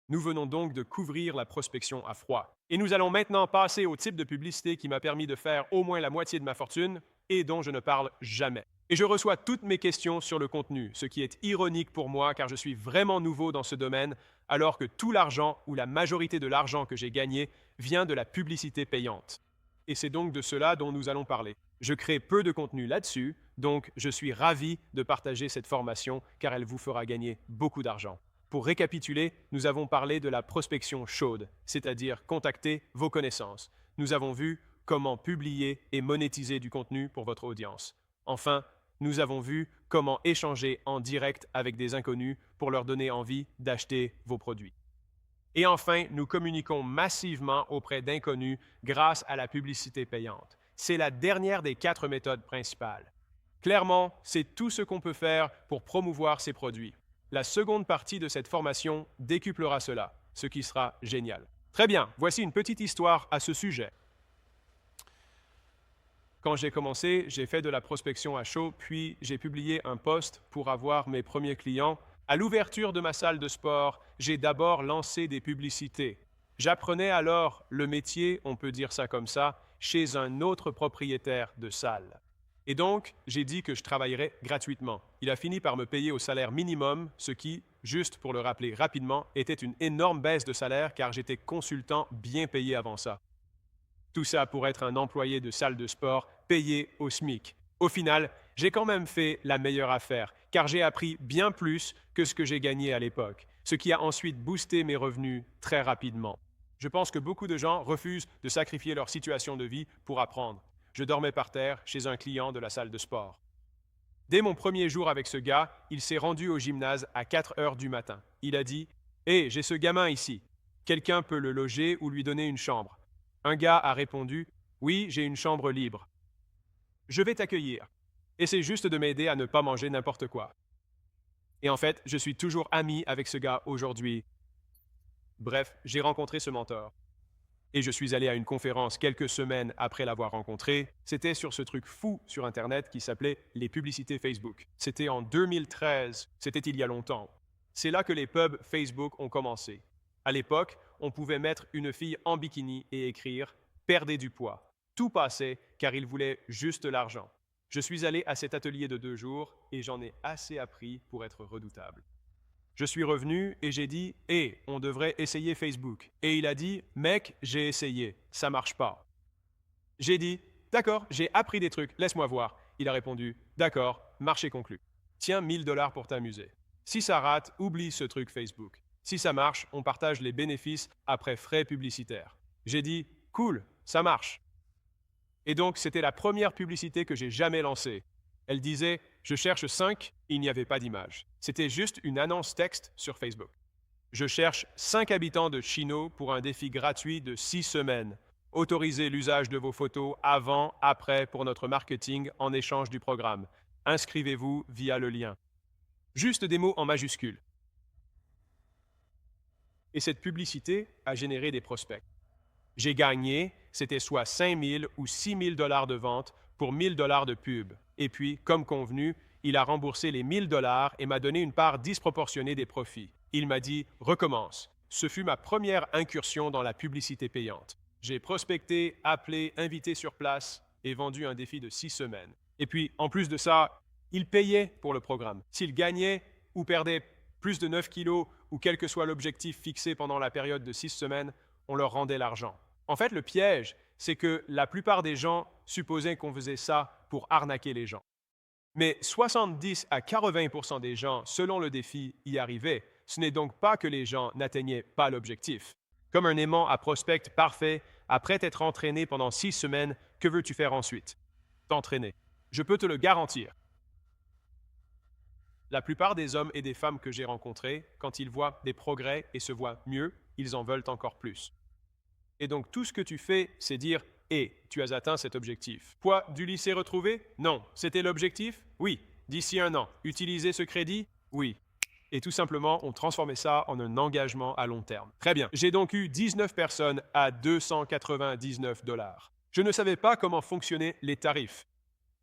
Nous venons donc de couvrir la prospection à froid. Et nous allons maintenant passer au type de publicité qui m'a permis de faire au moins la moitié de ma fortune et dont je ne parle jamais. Et je reçois toutes mes questions sur le contenu, ce qui est ironique pour moi car je suis vraiment nouveau dans ce domaine, alors que tout l'argent ou la majorité de l'argent que j'ai gagné vient de la publicité payante. Et c'est donc de cela dont nous allons parler. Je crée peu de contenu là-dessus, donc je suis ravi de partager cette formation car elle vous fera gagner beaucoup d'argent. Pour récapituler, nous avons parlé de la prospection chaude, c'est-à-dire contacter vos connaissances. Nous avons vu comment publier et monétiser du contenu pour votre audience. Enfin, nous avons vu comment échanger en direct avec des inconnus pour leur donner envie d'acheter vos produits. Et enfin, nous communiquons massivement auprès d'inconnus grâce à la publicité payante. C'est la dernière des 4 méthodes principales. Clairement, c'est tout ce qu'on peut faire pour promouvoir ces produits. La seconde partie de cette formation décuplera cela, ce qui sera génial. Très bien, voici une petite histoire à ce sujet. Quand j'ai commencé, j'ai fait de la prospection à chaud, puis j'ai publié un post pour avoir mes premiers clients. À l'ouverture de ma salle de sport, j'ai d'abord lancé des publicités. J'apprenais alors le métier, on peut dire ça comme ça, chez un autre propriétaire de salle. Et donc, j'ai dit que je travaillerais gratuitement. Il a fini par me payer au salaire minimum, ce qui, juste pour le rappeler rapidement, était une énorme baisse de salaire car j'étais consultant bien payé avant ça. Tout ça pour être un employé de salle de sport payé au SMIC. Au final, j'ai quand même fait la meilleure affaire, car j'ai appris bien plus que ce que j'ai gagné à l'époque, ce qui a ensuite boosté mes revenus très rapidement. Je pense que beaucoup de gens refusent de sacrifier leur situation de vie pour apprendre. Je dormais par terre chez un client de la salle de sport. Dès mon premier jour avec ce gars, il s'est rendu au gymnase à 4 heures du matin. Il a dit « Hé, j'ai ce gamin ici. Quelqu'un peut le loger ou lui donner une chambre. » Un gars a répondu « Oui, j'ai une chambre libre. Je vais t'accueillir. Essaie juste de m'aider à ne pas manger n'importe quoi. » Et en fait, je suis toujours ami avec ce gars aujourd'hui. Bref, j'ai rencontré ce mentor. Et je suis allé à une conférence quelques semaines après l'avoir rencontré. C'était sur ce truc fou sur Internet qui s'appelait les publicités Facebook. C'était en 2013, c'était il y a longtemps. C'est là que les pubs Facebook ont commencé. À l'époque, on pouvait mettre une fille en bikini et écrire « Perdez du poids ». Tout passait car ils voulaient juste l'argent. Je suis allé à cet atelier de 2 jours et j'en ai assez appris pour être redoutable. Je suis revenu et j'ai dit « Hé, on devrait essayer Facebook ». Et il a dit « Mec, j'ai essayé, ça marche pas ». J'ai dit « D'accord, j'ai appris des trucs, laisse-moi voir ». Il a répondu « D'accord, marché conclu. Tiens 1000 $ pour t'amuser. Si ça rate, oublie ce truc Facebook. Si ça marche, on partage les bénéfices après frais publicitaires. » J'ai dit « Cool, ça marche ». Et donc, c'était la première publicité que j'ai jamais lancée. Elle disait « Je cherche 5 », il n'y avait pas d'image. C'était juste une annonce texte sur Facebook. Je cherche 5 habitants de Chino pour un défi gratuit de 6 semaines. Autorisez l'usage de vos photos avant, après pour notre marketing en échange du programme. Inscrivez-vous via le lien. Juste des mots en majuscules. Et cette publicité a généré des prospects. J'ai gagné, c'était soit 5 000 ou 6 000 $ de vente pour 1 000 $ de pub. Et puis, comme convenu, il a remboursé les 1 000 $ et m'a donné une part disproportionnée des profits. Il m'a dit « Recommence ». Ce fut ma première incursion dans la publicité payante. J'ai prospecté, appelé, invité sur place et vendu un défi de 6 semaines. Et puis, en plus de ça, il payait pour le programme. S'il gagnait ou perdait plus de 9 kilos ou quel que soit l'objectif fixé pendant la période de 6 semaines, on leur rendait l'argent. En fait, le piège, c'est que la plupart des gens supposaient qu'on faisait ça pour arnaquer les gens. Mais 70 à 80% des gens, selon le défi, y arrivaient. Ce n'est donc pas que les gens n'atteignaient pas l'objectif. Comme un aimant à prospect parfait, après t'être entraîné pendant 6 semaines, que veux-tu faire ensuite? T'entraîner. Je peux te le garantir. La plupart des hommes et des femmes que j'ai rencontrés, quand ils voient des progrès et se voient mieux, ils en veulent encore plus. Et donc tout ce que tu fais, c'est dire « Et tu as atteint cet objectif. Poids du lycée retrouvé? Non. C'était l'objectif? Oui. D'ici 1 an. Utiliser ce crédit? Oui. » Et tout simplement, on transformait ça en un engagement à long terme. Très bien. J'ai donc eu 19 personnes à 299 $. Je ne savais pas comment fonctionnaient les tarifs.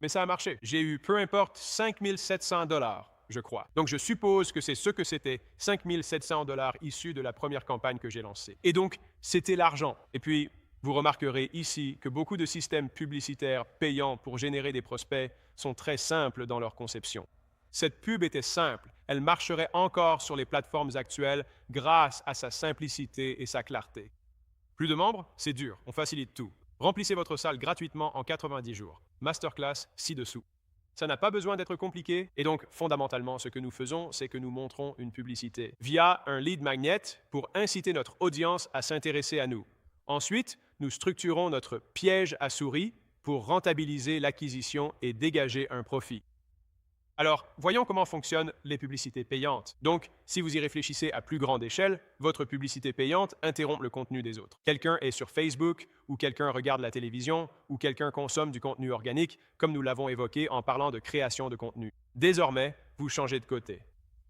Mais ça a marché. J'ai eu, peu importe, 5 700 $. je crois. Donc je suppose que c'est ce que c'était, 5 700 $ issus de la première campagne que j'ai lancée. Et donc, c'était l'argent. Et puis, vous remarquerez ici que beaucoup de systèmes publicitaires payants pour générer des prospects sont très simples dans leur conception. Cette pub était simple, elle marcherait encore sur les plateformes actuelles grâce à sa simplicité et sa clarté. Plus de membres? C'est dur, on facilite tout. Remplissez votre salle gratuitement en 90 jours. Masterclass ci-dessous. Ça n'a pas besoin d'être compliqué, et donc fondamentalement ce que nous faisons, c'est que nous montrons une publicité via un lead magnet pour inciter notre audience à s'intéresser à nous. Ensuite, nous structurons notre piège à souris pour rentabiliser l'acquisition et dégager un profit. Alors, voyons comment fonctionnent les publicités payantes. Donc, si vous y réfléchissez à plus grande échelle, votre publicité payante interrompt le contenu des autres. Quelqu'un est sur Facebook, ou quelqu'un regarde la télévision, ou quelqu'un consomme du contenu organique, comme nous l'avons évoqué en parlant de création de contenu. Désormais, vous changez de côté.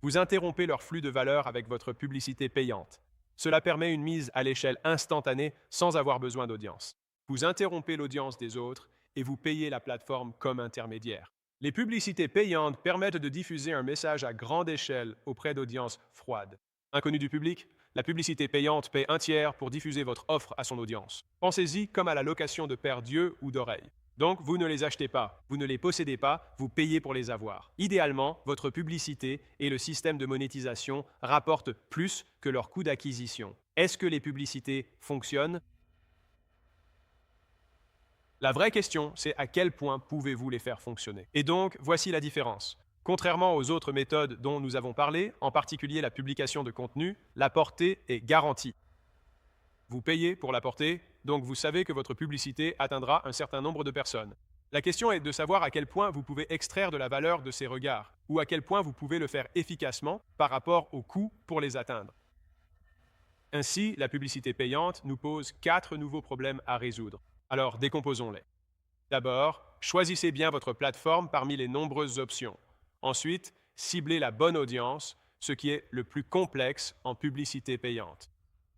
Vous interrompez leur flux de valeur avec votre publicité payante. Cela permet une mise à l'échelle instantanée sans avoir besoin d'audience. Vous interrompez l'audience des autres et vous payez la plateforme comme intermédiaire. Les publicités payantes permettent de diffuser un message à grande échelle auprès d'audiences froides. Inconnu du public, la publicité payante paie un tiers pour diffuser votre offre à son audience. Pensez-y comme à la location de paires d'yeux ou d'oreilles. Donc, vous ne les achetez pas, vous ne les possédez pas, vous payez pour les avoir. Idéalement, votre publicité et le système de monétisation rapportent plus que leur coût d'acquisition. Est-ce que les publicités fonctionnent? La vraie question, c'est à quel point pouvez-vous les faire fonctionner? Et donc, voici la différence. Contrairement aux autres méthodes dont nous avons parlé, en particulier la publication de contenu, la portée est garantie. Vous payez pour la portée, donc vous savez que votre publicité atteindra un certain nombre de personnes. La question est de savoir à quel point vous pouvez extraire de la valeur de ces regards, ou à quel point vous pouvez le faire efficacement par rapport au coût pour les atteindre. Ainsi, la publicité payante nous pose 4 nouveaux problèmes à résoudre. Alors, décomposons-les. D'abord, choisissez bien votre plateforme parmi les nombreuses options. Ensuite, ciblez la bonne audience, ce qui est le plus complexe en publicité payante.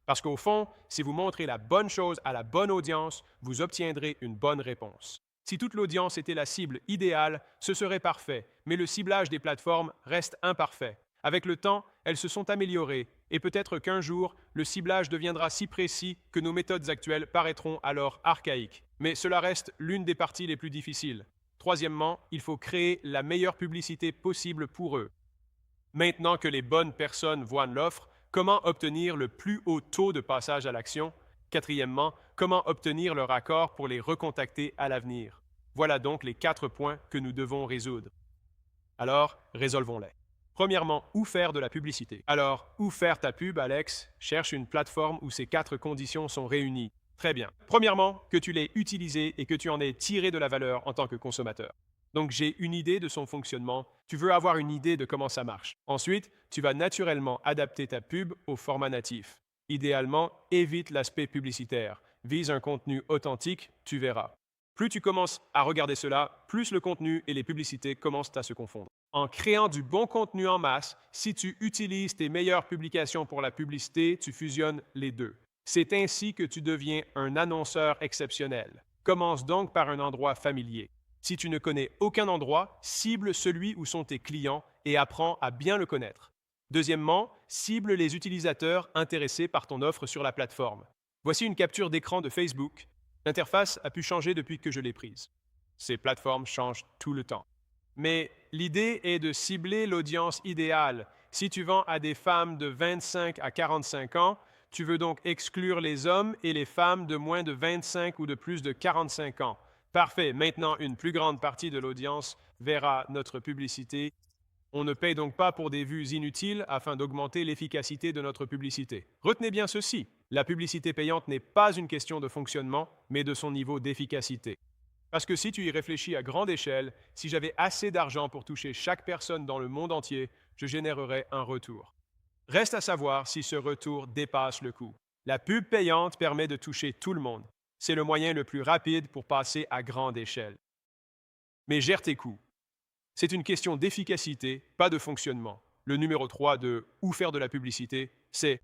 Parce qu'au fond, si vous montrez la bonne chose à la bonne audience, vous obtiendrez une bonne réponse. Si toute l'audience était la cible idéale, ce serait parfait, mais le ciblage des plateformes reste imparfait. Avec le temps, elles se sont améliorées, et peut-être qu'un jour, le ciblage deviendra si précis que nos méthodes actuelles paraîtront alors archaïques. Mais cela reste l'une des parties les plus difficiles. Troisièmement, il faut créer la meilleure publicité possible pour eux. Maintenant que les bonnes personnes voient l'offre, comment obtenir le plus haut taux de passage à l'action? Quatrièmement, comment obtenir leur accord pour les recontacter à l'avenir? Voilà donc les 4 points que nous devons résoudre. Alors, résolvons-les. Premièrement, où faire de la publicité? Alors, où faire ta pub, Alex? Cherche une plateforme où ces 4 conditions sont réunies. Très bien. Premièrement, que tu l'aies utilisé et que tu en aies tiré de la valeur en tant que consommateur. Donc, j'ai une idée de son fonctionnement. Tu veux avoir une idée de comment ça marche. Ensuite, tu vas naturellement adapter ta pub au format natif. Idéalement, évite l'aspect publicitaire. Vise un contenu authentique, tu verras. Plus tu commences à regarder cela, plus le contenu et les publicités commencent à se confondre. En créant du bon contenu en masse, si tu utilises tes meilleures publications pour la publicité, tu fusionnes les deux. C'est ainsi que tu deviens un annonceur exceptionnel. Commence donc par un endroit familier. Si tu ne connais aucun endroit, cible celui où sont tes clients et apprends à bien le connaître. Deuxièmement, cible les utilisateurs intéressés par ton offre sur la plateforme. Voici une capture d'écran de Facebook. L'interface a pu changer depuis que je l'ai prise. Ces plateformes changent tout le temps. Mais l'idée est de cibler l'audience idéale. Si tu vends à des femmes de 25 à 45 ans, tu veux donc exclure les hommes et les femmes de moins de 25 ou de plus de 45 ans. Parfait, maintenant une plus grande partie de l'audience verra notre publicité. On ne paye donc pas pour des vues inutiles afin d'augmenter l'efficacité de notre publicité. Retenez bien ceci, la publicité payante n'est pas une question de fonctionnement, mais de son niveau d'efficacité. Parce que si tu y réfléchis à grande échelle, si j'avais assez d'argent pour toucher chaque personne dans le monde entier, je générerais un retour. Reste à savoir si ce retour dépasse le coût. La pub payante permet de toucher tout le monde. C'est le moyen le plus rapide pour passer à grande échelle. Mais gère tes coûts. C'est une question d'efficacité, pas de fonctionnement. Le numéro 3 de « Où faire de la publicité », c'est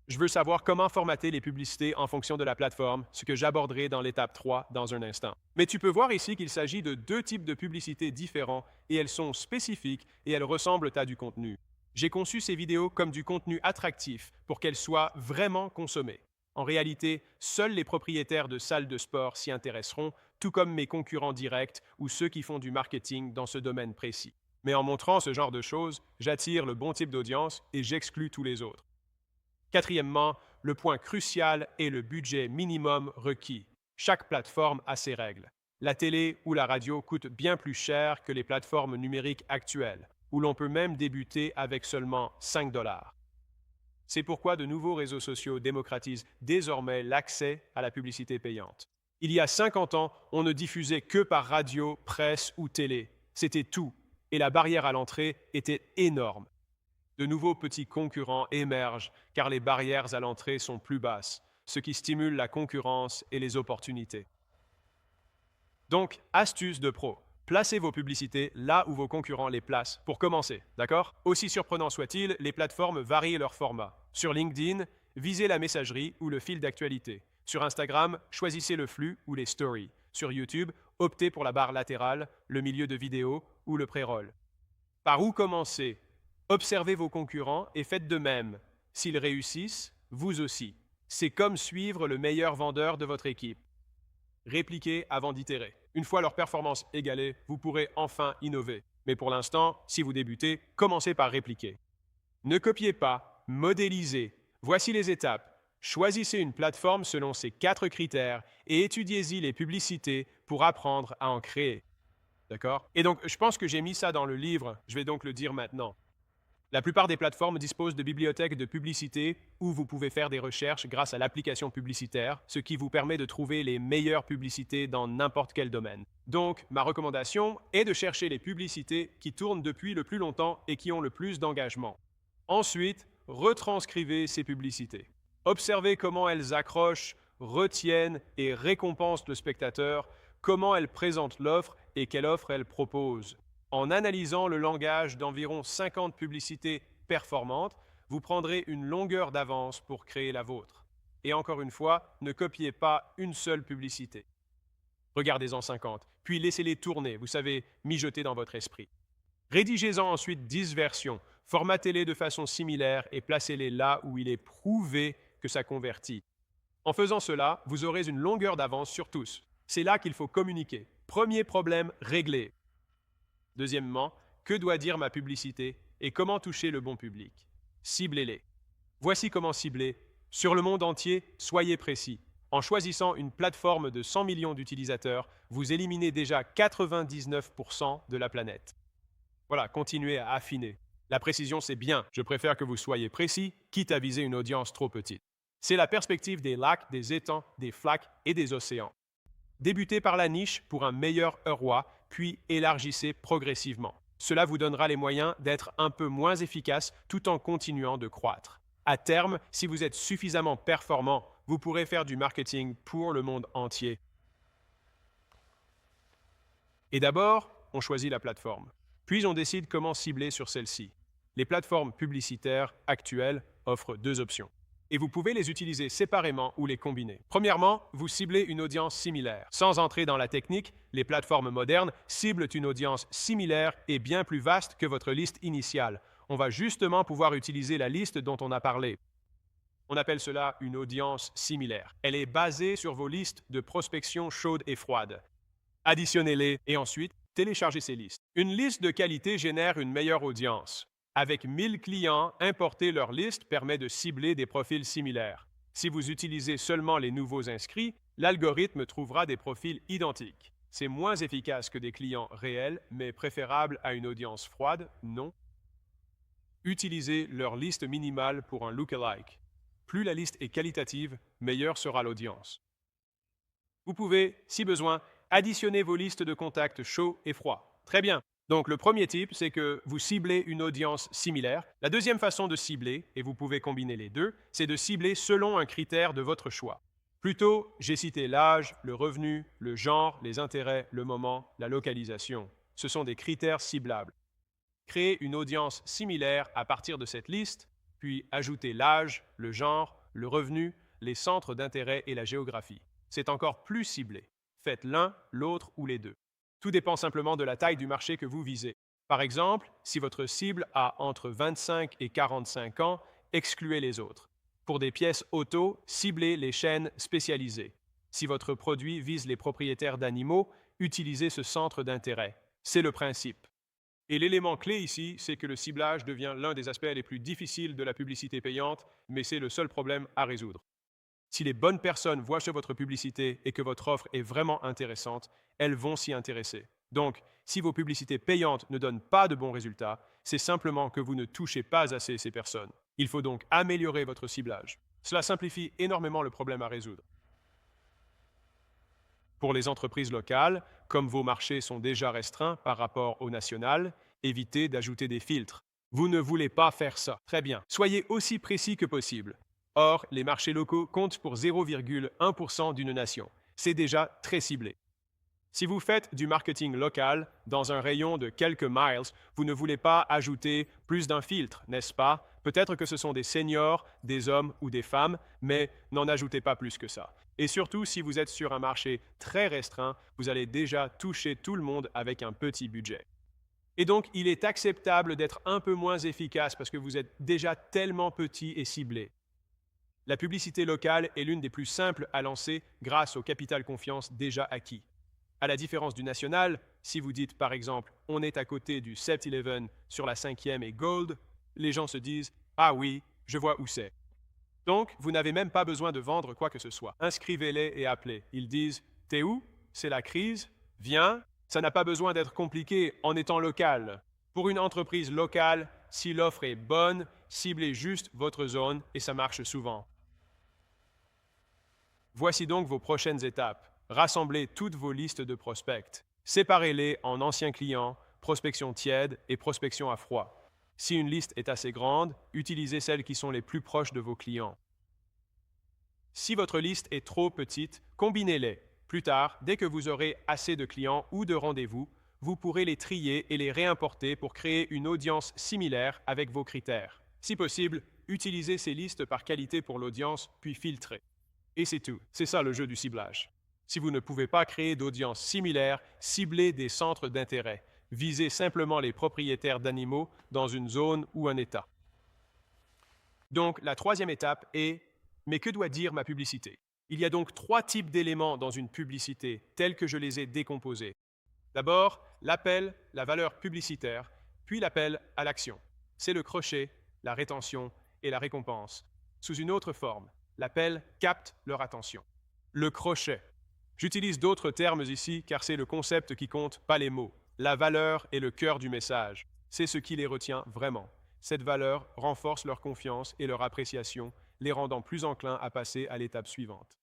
Je veux savoir comment formater les publicités en fonction de la plateforme, ce que j'aborderai dans l'étape 3 dans un instant. Mais tu peux voir ici qu'il s'agit de deux types de publicités différents et elles sont spécifiques et elles ressemblent à du contenu. J'ai conçu ces vidéos comme du contenu attractif pour qu'elles soient vraiment consommées. En réalité, seuls les propriétaires de salles de sport s'y intéresseront, tout comme mes concurrents directs ou ceux qui font du marketing dans ce domaine précis. Mais en montrant ce genre de choses, j'attire le bon type d'audience et j'exclus tous les autres. Quatrièmement, le point crucial est le budget minimum requis. Chaque plateforme a ses règles. La télé ou la radio coûtent bien plus cher que les plateformes numériques actuelles, où l'on peut même débuter avec seulement 5 dollars. C'est pourquoi de nouveaux réseaux sociaux démocratisent désormais l'accès à la publicité payante. Il y a 50 ans, on ne diffusait que par radio, presse ou télé. C'était tout, et la barrière à l'entrée était énorme. De nouveaux petits concurrents émergent car les barrières à l'entrée sont plus basses, ce qui stimule la concurrence et les opportunités. Donc, astuce de pro. Placez vos publicités là où vos concurrents les placent pour commencer, d'accord? Aussi surprenant soit-il, les plateformes varient leur format. Sur LinkedIn, visez la messagerie ou le fil d'actualité. Sur Instagram, choisissez le flux ou les stories. Sur YouTube, optez pour la barre latérale, le milieu de vidéo ou le pré-roll. Par où commencer? Observez vos concurrents et faites de même. S'ils réussissent, vous aussi. C'est comme suivre le meilleur vendeur de votre équipe. Répliquez avant d'itérer. Une fois leur performance égalée, vous pourrez enfin innover. Mais pour l'instant, si vous débutez, commencez par répliquer. Ne copiez pas, modélisez. Voici les étapes. Choisissez une plateforme selon ces 4 critères et étudiez-y les publicités pour apprendre à en créer. D'accord? Et donc, je pense que j'ai mis ça dans le livre, je vais donc le dire maintenant. La plupart des plateformes disposent de bibliothèques de publicité où vous pouvez faire des recherches grâce à l'application publicitaire, ce qui vous permet de trouver les meilleures publicités dans n'importe quel domaine. Donc, ma recommandation est de chercher les publicités qui tournent depuis le plus longtemps et qui ont le plus d'engagement. Ensuite, retranscrivez ces publicités. Observez comment elles accrochent, retiennent et récompensent le spectateur, comment elles présentent l'offre et quelle offre elles proposent. En analysant le langage d'environ 50 publicités performantes, vous prendrez une longueur d'avance pour créer la vôtre. Et encore une fois, ne copiez pas une seule publicité. Regardez-en 50, puis laissez-les tourner, vous savez, mijoter dans votre esprit. Rédigez-en ensuite 10 versions, formatez-les de façon similaire et placez-les là où il est prouvé que ça convertit. En faisant cela, vous aurez une longueur d'avance sur tous. C'est là qu'il faut communiquer. Premier problème réglé. Deuxièmement, que doit dire ma publicité et comment toucher le bon public? Ciblez-les. Voici comment cibler. Sur le monde entier, soyez précis. En choisissant une plateforme de 100 millions d'utilisateurs, vous éliminez déjà 99% de la planète. Voilà, continuez à affiner. La précision, c'est bien. Je préfère que vous soyez précis, quitte à viser une audience trop petite. C'est la perspective des lacs, des étangs, des flaques et des océans. Débutez par la niche pour un meilleur ROI, puis élargissez progressivement. Cela vous donnera les moyens d'être un peu moins efficace tout en continuant de croître. À terme, si vous êtes suffisamment performant, vous pourrez faire du marketing pour le monde entier. Et d'abord, on choisit la plateforme. Puis on décide comment cibler sur celle-ci. Les plateformes publicitaires actuelles offrent 2 options. Et vous pouvez les utiliser séparément ou les combiner. Premièrement, vous ciblez une audience similaire. Sans entrer dans la technique, les plateformes modernes ciblent une audience similaire et bien plus vaste que votre liste initiale. On va justement pouvoir utiliser la liste dont on a parlé. On appelle cela une audience similaire. Elle est basée sur vos listes de prospection chaude et froide. Additionnez-les et ensuite, téléchargez ces listes. Une liste de qualité génère une meilleure audience. Avec 1000 clients, importer leur liste permet de cibler des profils similaires. Si vous utilisez seulement les nouveaux inscrits, l'algorithme trouvera des profils identiques. C'est moins efficace que des clients réels, mais préférable à une audience froide, non? Utilisez leur liste minimale pour un lookalike. Plus la liste est qualitative, meilleure sera l'audience. Vous pouvez, si besoin, additionner vos listes de contacts chauds et froids. Très bien. Donc le premier type, c'est que vous ciblez une audience similaire. La deuxième façon de cibler, et vous pouvez combiner les deux, c'est de cibler selon un critère de votre choix. Plus tôt, j'ai cité l'âge, le revenu, le genre, les intérêts, le moment, la localisation. Ce sont des critères ciblables. Créez une audience similaire à partir de cette liste, puis ajoutez l'âge, le genre, le revenu, les centres d'intérêt et la géographie. C'est encore plus ciblé. Faites l'un, l'autre ou les deux. Tout dépend simplement de la taille du marché que vous visez. Par exemple, si votre cible a entre 25 et 45 ans, excluez les autres. Pour des pièces auto, ciblez les chaînes spécialisées. Si votre produit vise les propriétaires d'animaux, utilisez ce centre d'intérêt. C'est le principe. Et l'élément clé ici, c'est que le ciblage devient l'un des aspects les plus difficiles de la publicité payante, mais c'est le seul problème à résoudre. Si les bonnes personnes voient sur votre publicité et que votre offre est vraiment intéressante, elles vont s'y intéresser. Donc, si vos publicités payantes ne donnent pas de bons résultats, c'est simplement que vous ne touchez pas assez ces personnes. Il faut donc améliorer votre ciblage. Cela simplifie énormément le problème à résoudre. Pour les entreprises locales, comme vos marchés sont déjà restreints par rapport au national, évitez d'ajouter des filtres. Vous ne voulez pas faire ça. Très bien. Soyez aussi précis que possible. Or, les marchés locaux comptent pour 0,1% d'une nation. C'est déjà très ciblé. Si vous faites du marketing local dans un rayon de quelques miles, vous ne voulez pas ajouter plus d'un filtre, n'est-ce pas? Peut-être que ce sont des seniors, des hommes ou des femmes, mais n'en ajoutez pas plus que ça. Et surtout, si vous êtes sur un marché très restreint, vous allez déjà toucher tout le monde avec un petit budget. Et donc, il est acceptable d'être un peu moins efficace parce que vous êtes déjà tellement petit et ciblé. La publicité locale est l'une des plus simples à lancer grâce au capital confiance déjà acquis. À la différence du national, si vous dites par exemple « on est à côté du 7-Eleven sur la 5e et Gold », les gens se disent « ah oui, je vois où c'est ». Donc, vous n'avez même pas besoin de vendre quoi que ce soit. Inscrivez-les et appelez. Ils disent « t'es où? C'est la crise? Viens ». Ça n'a pas besoin d'être compliqué en étant local. Pour une entreprise locale, si l'offre est bonne, ciblez juste votre zone et ça marche souvent. Voici donc vos prochaines étapes. Rassemblez toutes vos listes de prospects. Séparez-les en anciens clients, prospection tiède et prospection à froid. Si une liste est assez grande, utilisez celles qui sont les plus proches de vos clients. Si votre liste est trop petite, combinez-les. Plus tard, dès que vous aurez assez de clients ou de rendez-vous, vous pourrez les trier et les réimporter pour créer une audience similaire avec vos critères. Si possible, utilisez ces listes par qualité pour l'audience, puis filtrez. Et c'est tout. C'est ça le jeu du ciblage. Si vous ne pouvez pas créer d'audience similaire, ciblez des centres d'intérêt. Visez simplement les propriétaires d'animaux dans une zone ou un État. Donc, la troisième étape est « mais que doit dire ma publicité ?» Il y a donc 3 types d'éléments dans une publicité, tels que je les ai décomposés. D'abord, l'appel, la valeur publicitaire, puis l'appel à l'action. C'est le crochet, la rétention et la récompense. Sous une autre forme, l'appel capte leur attention. Le crochet. J'utilise d'autres termes ici car c'est le concept qui compte, pas les mots. La valeur est le cœur du message. C'est ce qui les retient vraiment. Cette valeur renforce leur confiance et leur appréciation, les rendant plus enclins à passer à l'étape suivante.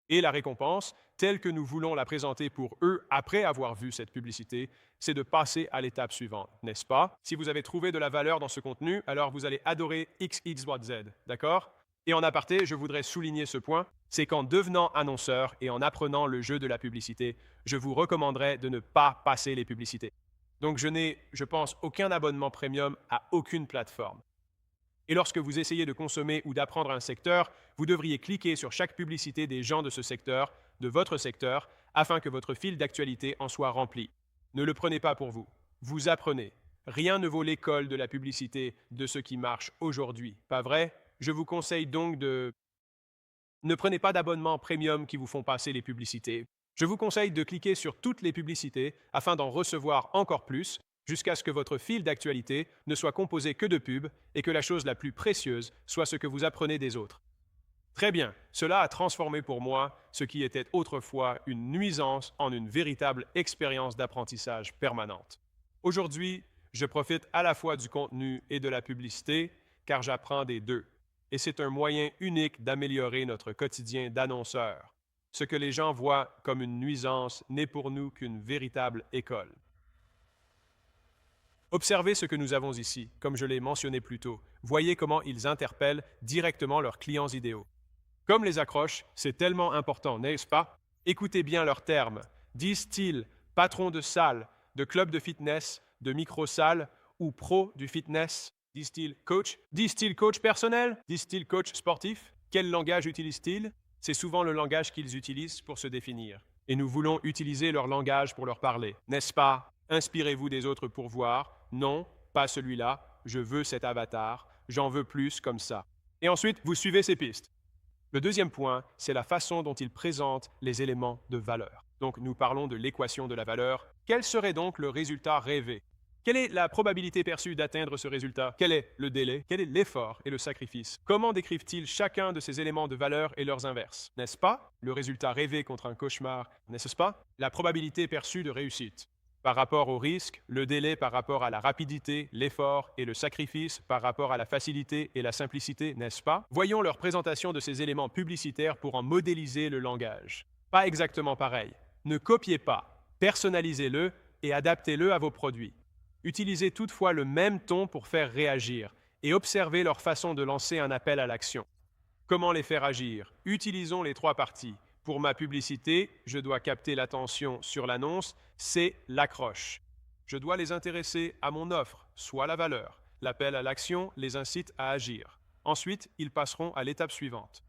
Et la récompense, telle que nous voulons la présenter pour eux après avoir vu cette publicité, c'est de passer à l'étape suivante, n'est-ce pas? Si vous avez trouvé de la valeur dans ce contenu, alors vous allez adorer X, Y, Z, d'accord? Et en aparté, je voudrais souligner ce point, c'est qu'en devenant annonceur et en apprenant le jeu de la publicité, je vous recommanderais de ne pas passer les publicités. Donc je n'ai, je pense, aucun abonnement premium à aucune plateforme. Et lorsque vous essayez de consommer ou d'apprendre un secteur, vous devriez cliquer sur chaque publicité des gens de ce secteur, de votre secteur, afin que votre fil d'actualité en soit rempli. Ne le prenez pas pour vous. Vous apprenez. Rien ne vaut l'école de la publicité de ce qui marche aujourd'hui, pas vrai? Je vous conseille donc de... Ne prenez pas d'abonnement premium qui vous font passer les publicités. Je vous conseille de cliquer sur toutes les publicités afin d'en recevoir encore plus, jusqu'à ce que votre fil d'actualité ne soit composé que de pubs et que la chose la plus précieuse soit ce que vous apprenez des autres. Très bien, cela a transformé pour moi ce qui était autrefois une nuisance en une véritable expérience d'apprentissage permanente. Aujourd'hui, je profite à la fois du contenu et de la publicité car j'apprends des deux. Et c'est un moyen unique d'améliorer notre quotidien d'annonceur. Ce que les gens voient comme une nuisance n'est pour nous qu'une véritable école. Observez ce que nous avons ici, comme je l'ai mentionné plus tôt. Voyez comment ils interpellent directement leurs clients idéaux. Comme les accroches, c'est tellement important, n'est-ce pas? Écoutez bien leurs termes. Disent-ils patron de salle, de club de fitness, de micro-salle ou pro du fitness? Disent-ils coach? Disent-ils coach personnel? Disent-ils coach sportif? Quel langage utilisent-ils? C'est souvent le langage qu'ils utilisent pour se définir. Et nous voulons utiliser leur langage pour leur parler, n'est-ce pas? Inspirez-vous des autres pour voir. Non, pas celui-là. Je veux cet avatar. J'en veux plus comme ça. Et ensuite, vous suivez ces pistes. Le deuxième point, c'est la façon dont ils présentent les éléments de valeur. Donc, nous parlons de l'équation de la valeur. Quel serait donc le résultat rêvé? Quelle est la probabilité perçue d'atteindre ce résultat? Quel est le délai? Quel est l'effort et le sacrifice? Comment décrivent-ils chacun de ces éléments de valeur et leurs inverses? N'est-ce pas le résultat rêvé contre un cauchemar? N'est-ce pas la probabilité perçue de réussite? Par rapport au risque, le délai par rapport à la rapidité, l'effort et le sacrifice par rapport à la facilité et la simplicité, n'est-ce pas? Voyons leur présentation de ces éléments publicitaires pour en modéliser le langage. Pas exactement pareil. Ne copiez pas, personnalisez-le et adaptez-le à vos produits. Utilisez toutefois le même ton pour faire réagir et observez leur façon de lancer un appel à l'action. Comment les faire agir? Utilisons les trois parties. Pour ma publicité, je dois capter l'attention sur l'annonce, c'est l'accroche. Je dois les intéresser à mon offre, soit la valeur. L'appel à l'action les incite à agir. Ensuite, ils passeront à l'étape suivante.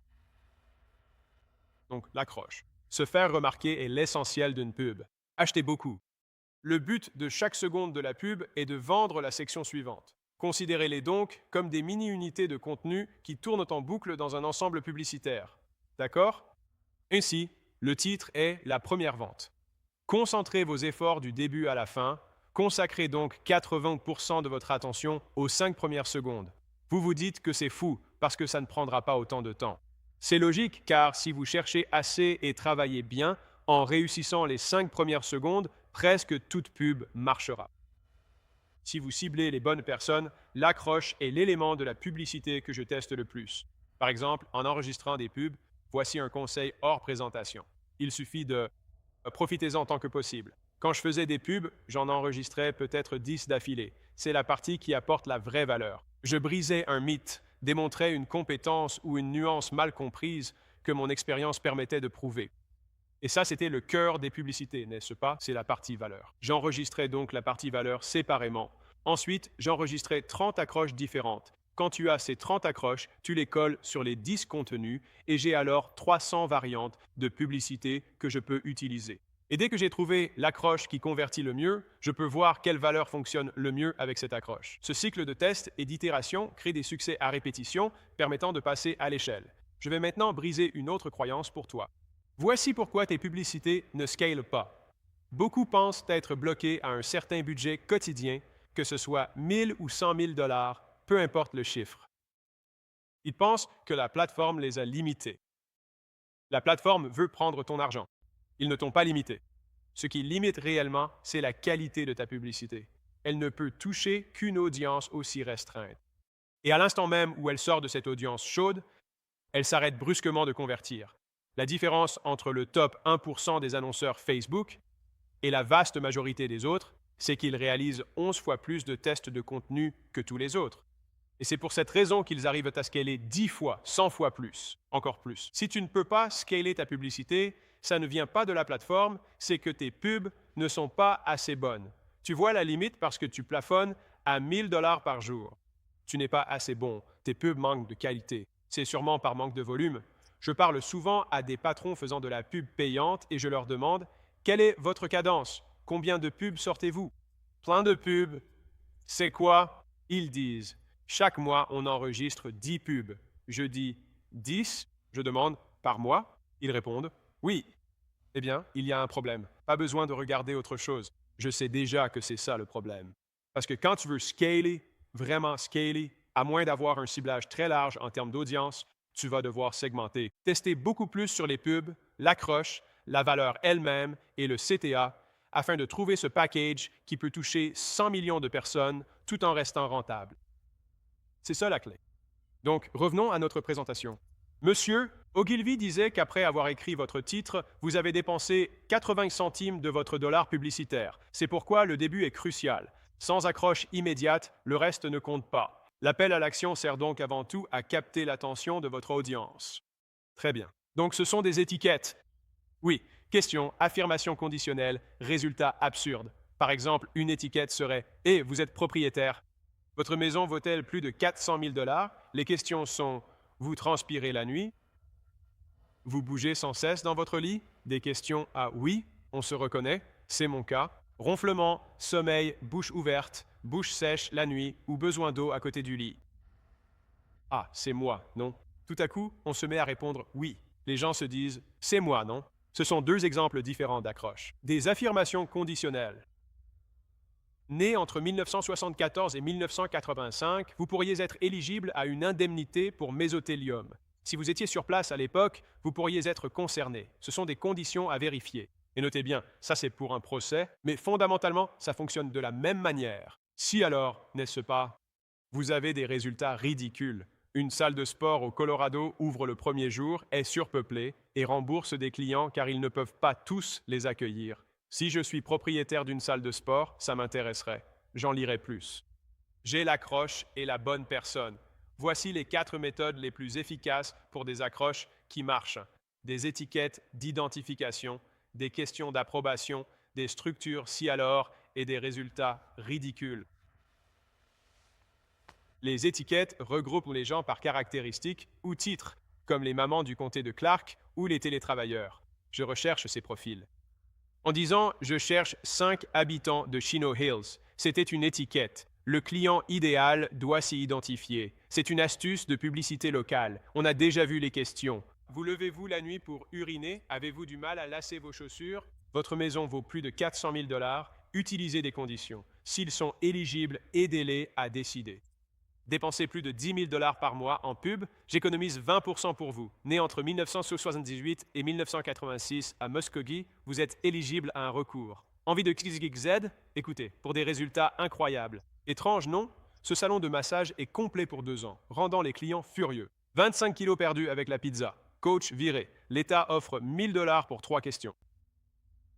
Donc, l'accroche. Se faire remarquer est l'essentiel d'une pub. Achetez beaucoup. Le but de chaque seconde de la pub est de vendre la section suivante. Considérez-les donc comme des mini-unités de contenu qui tournent en boucle dans un ensemble publicitaire. D'accord? Ainsi, le titre est la première vente. Concentrez vos efforts du début à la fin. Consacrez donc 80% de votre attention aux 5 premières secondes. Vous vous dites que c'est fou parce que ça ne prendra pas autant de temps. C'est logique car si vous cherchez assez et travaillez bien, en réussissant les 5 premières secondes, presque toute pub marchera. Si vous ciblez les bonnes personnes, l'accroche est l'élément de la publicité que je teste le plus. Par exemple, en enregistrant des pubs, voici un conseil hors présentation. Il suffit de profitez-en tant que possible. Quand je faisais des pubs, j'en enregistrais peut-être 10 d'affilée. C'est la partie qui apporte la vraie valeur. Je brisais un mythe, démontrais une compétence ou une nuance mal comprise que mon expérience permettait de prouver. Et ça, c'était le cœur des publicités, n'est-ce pas? C'est la partie valeur. J'enregistrais donc la partie valeur séparément. Ensuite, j'enregistrais 30 accroches différentes. Quand tu as ces 30 accroches, tu les colles sur les 10 contenus et j'ai alors 300 variantes de publicité que je peux utiliser. Et dès que j'ai trouvé l'accroche qui convertit le mieux, je peux voir quelle valeur fonctionne le mieux avec cette accroche. Ce cycle de test et d'itération crée des succès à répétition permettant de passer à l'échelle. Je vais maintenant briser une autre croyance pour toi. Voici pourquoi tes publicités ne scalent pas. Beaucoup pensent être bloqués à un certain budget quotidien, que ce soit 1000 ou 100 000 $, peu importe le chiffre. Ils pensent que la plateforme les a limités. La plateforme veut prendre ton argent. Ils ne t'ont pas limité. Ce qui limite réellement, c'est la qualité de ta publicité. Elle ne peut toucher qu'une audience aussi restreinte. Et à l'instant même où elle sort de cette audience chaude, elle s'arrête brusquement de convertir. La différence entre le top 1% des annonceurs Facebook et la vaste majorité des autres, c'est qu'ils réalisent 11 fois plus de tests de contenu que tous les autres. Et c'est pour cette raison qu'ils arrivent à scaler 10 fois, 100 fois plus, encore plus. Si tu ne peux pas scaler ta publicité, ça ne vient pas de la plateforme, c'est que tes pubs ne sont pas assez bonnes. Tu vois la limite parce que tu plafonnes à 1000 $ par jour. Tu n'es pas assez bon, tes pubs manquent de qualité. C'est sûrement par manque de volume. Je parle souvent à des patrons faisant de la pub payante et je leur demande « Quelle est votre cadence? Combien de pubs sortez-vous » Plein de pubs. C'est quoi? Ils disent « Chaque mois, on enregistre 10 pubs. » Je dis « 10 ?» Je demande « Par mois ?» Ils répondent « Oui. » Eh bien, il y a un problème. Pas besoin de regarder autre chose. Je sais déjà que c'est ça le problème. Parce que quand tu veux scaler, vraiment scaler, à moins d'avoir un ciblage très large en termes d'audience, tu vas devoir segmenter. Tester beaucoup plus sur les pubs, l'accroche, la valeur elle-même et le CTA afin de trouver ce package qui peut toucher 100 millions de personnes tout en restant rentable. C'est ça la clé. Donc, revenons à notre présentation. Monsieur, Ogilvy disait qu'après avoir écrit votre titre, vous avez dépensé 80 centimes de votre dollar publicitaire. C'est pourquoi le début est crucial. Sans accroche immédiate, le reste ne compte pas. L'appel à l'action sert donc avant tout à capter l'attention de votre audience. Très bien. Donc ce sont des étiquettes. Oui, question, affirmation conditionnelle, résultat absurde. Par exemple, une étiquette serait « Eh, vous êtes propriétaire ». Votre maison vaut-elle plus de 400 000 dollars? Les questions sont, vous transpirez la nuit? Vous bougez sans cesse dans votre lit? Des questions à oui, on se reconnaît, c'est mon cas. Ronflement, sommeil, bouche ouverte, bouche sèche la nuit ou besoin d'eau à côté du lit. Ah, c'est moi, non? Tout à coup, on se met à répondre oui. Les gens se disent c'est moi, non? Ce sont deux exemples différents d'accroche. Des affirmations conditionnelles. Né entre 1974 et 1985, vous pourriez être éligible à une indemnité pour mésothélium. Si vous étiez sur place à l'époque, vous pourriez être concerné. Ce sont des conditions à vérifier. Et notez bien, ça c'est pour un procès, mais fondamentalement, ça fonctionne de la même manière. Si alors, n'est-ce pas, vous avez des résultats ridicules. Une salle de sport au Colorado ouvre le premier jour, est surpeuplée et rembourse des clients car ils ne peuvent pas tous les accueillir. Si je suis propriétaire d'une salle de sport, ça m'intéresserait. J'en lirai plus. J'ai l'accroche et la bonne personne. Voici les 4 méthodes les plus efficaces pour des accroches qui marchent. Des étiquettes d'identification, des questions d'approbation, des structures si alors et des résultats ridicules. Les étiquettes regroupent les gens par caractéristiques ou titres, comme les mamans du comté de Clark ou les télétravailleurs. Je recherche ces profils. En disant « Je cherche 5 habitants de Chino Hills », c'était une étiquette. Le client idéal doit s'y identifier. C'est une astuce de publicité locale. On a déjà vu les questions. Vous levez-vous la nuit pour uriner? Avez-vous du mal à lasser vos chaussures? Votre maison vaut plus de 400 000 dollars. Utilisez des conditions. S'ils sont éligibles, aidez-les à décider. Dépensez plus de 10 000 dollars par mois en pub, j'économise 20% pour vous. Né entre 1978 et 1986 à Muskogee, vous êtes éligible à un recours. Envie de XXZ? Écoutez, pour des résultats incroyables. Étrange, non? Ce salon de massage est complet pour 2 ans, rendant les clients furieux. 25 kilos perdus avec la pizza. Coach viré. L'État offre 1 000 dollars pour 3 questions.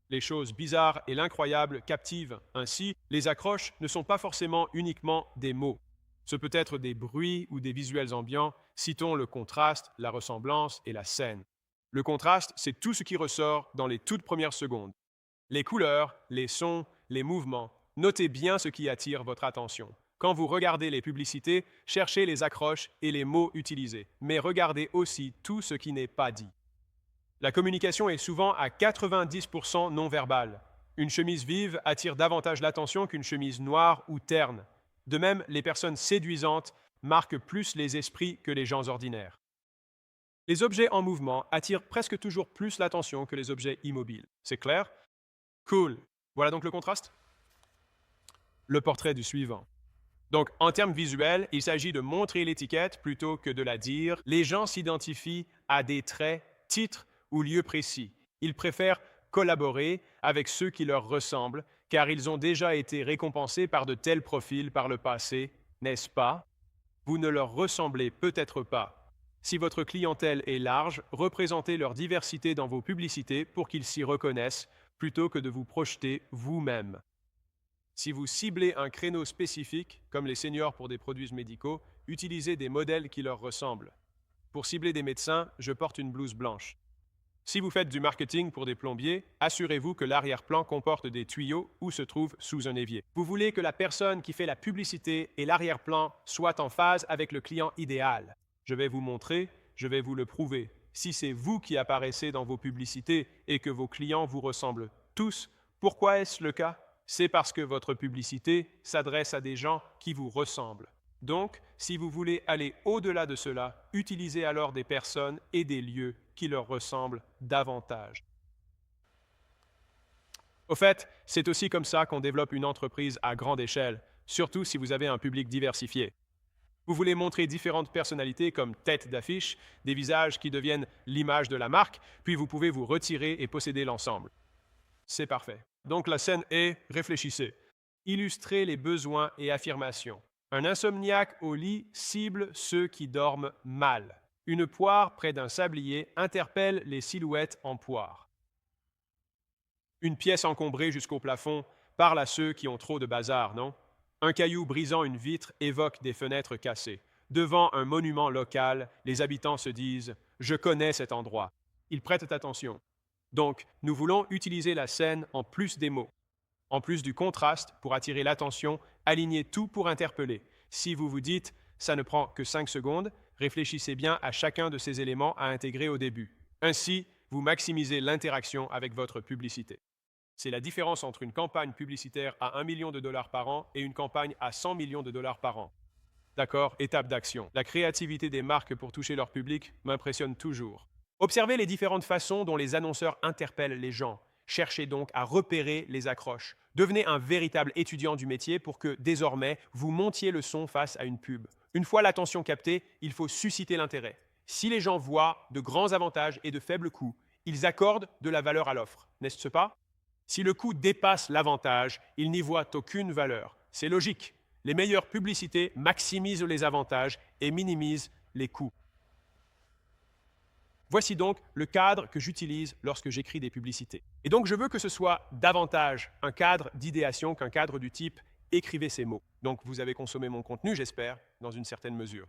Les choses bizarres et l'incroyable captivent. Ainsi, les accroches ne sont pas forcément uniquement des mots. Ce peut être des bruits ou des visuels ambiants. Citons le contraste, la ressemblance et la scène. Le contraste, c'est tout ce qui ressort dans les toutes premières secondes. Les couleurs, les sons, les mouvements. Notez bien ce qui attire votre attention. Quand vous regardez les publicités, cherchez les accroches et les mots utilisés, mais regardez aussi tout ce qui n'est pas dit. La communication est souvent à 90% non verbale. Une chemise vive attire davantage l'attention qu'une chemise noire ou terne. De même, les personnes séduisantes marquent plus les esprits que les gens ordinaires. Les objets en mouvement attirent presque toujours plus l'attention que les objets immobiles. C'est clair? Cool. Voilà donc le contraste? Le portrait du suivant. Donc, en termes visuels, il s'agit de montrer l'étiquette plutôt que de la dire. Les gens s'identifient à des traits, titres ou lieux précis. Ils préfèrent collaborer avec ceux qui leur ressemblent, car ils ont déjà été récompensés par de tels profils par le passé, n'est-ce pas? Vous ne leur ressemblez peut-être pas. Si votre clientèle est large, représentez leur diversité dans vos publicités pour qu'ils s'y reconnaissent, plutôt que de vous projeter vous-même. Si vous ciblez un créneau spécifique, comme les seniors pour des produits médicaux, utilisez des modèles qui leur ressemblent. Pour cibler des médecins, je porte une blouse blanche. Si vous faites du marketing pour des plombiers, assurez-vous que l'arrière-plan comporte des tuyaux ou se trouve sous un évier. Vous voulez que la personne qui fait la publicité et l'arrière-plan soient en phase avec le client idéal. Je vais vous montrer, je vais vous le prouver. Si c'est vous qui apparaissez dans vos publicités et que vos clients vous ressemblent tous, pourquoi est-ce le cas? C'est parce que votre publicité s'adresse à des gens qui vous ressemblent. Donc, si vous voulez aller au-delà de cela, utilisez alors des personnes et des lieux qui leur ressemblent davantage. Au fait, c'est aussi comme ça qu'on développe une entreprise à grande échelle, surtout si vous avez un public diversifié. Vous voulez montrer différentes personnalités comme tête d'affiche, des visages qui deviennent l'image de la marque, puis vous pouvez vous retirer et posséder l'ensemble. C'est parfait. Donc la scène est, réfléchissez. Illustrez les besoins et affirmations. Un insomniaque au lit cible ceux qui dorment mal. Une poire près d'un sablier interpelle les silhouettes en poire. Une pièce encombrée jusqu'au plafond parle à ceux qui ont trop de bazar, non? Un caillou brisant une vitre évoque des fenêtres cassées. Devant un monument local, les habitants se disent « Je connais cet endroit ». Ils prêtent attention. Donc, nous voulons utiliser la scène en plus des mots. En plus du contraste, pour attirer l'attention, alignez tout pour interpeller. Si vous vous dites « ça ne prend que 5 secondes », réfléchissez bien à chacun de ces éléments à intégrer au début. Ainsi, vous maximisez l'interaction avec votre publicité. C'est la différence entre une campagne publicitaire à 1 million de dollars par an et une campagne à 100 millions de dollars par an. D'accord, étape d'action. La créativité des marques pour toucher leur public m'impressionne toujours. Observez les différentes façons dont les annonceurs interpellent les gens. Cherchez donc à repérer les accroches. Devenez un véritable étudiant du métier pour que, désormais, vous montiez le son face à une pub. Une fois l'attention captée, il faut susciter l'intérêt. Si les gens voient de grands avantages et de faibles coûts, ils accordent de la valeur à l'offre, n'est-ce pas? Si le coût dépasse l'avantage, ils n'y voient aucune valeur. C'est logique. Les meilleures publicités maximisent les avantages et minimisent les coûts. Voici donc le cadre que j'utilise lorsque j'écris des publicités. Et donc je veux que ce soit davantage un cadre d'idéation qu'un cadre du type « écrivez ces mots ». Donc vous avez consommé mon contenu, j'espère, dans une certaine mesure.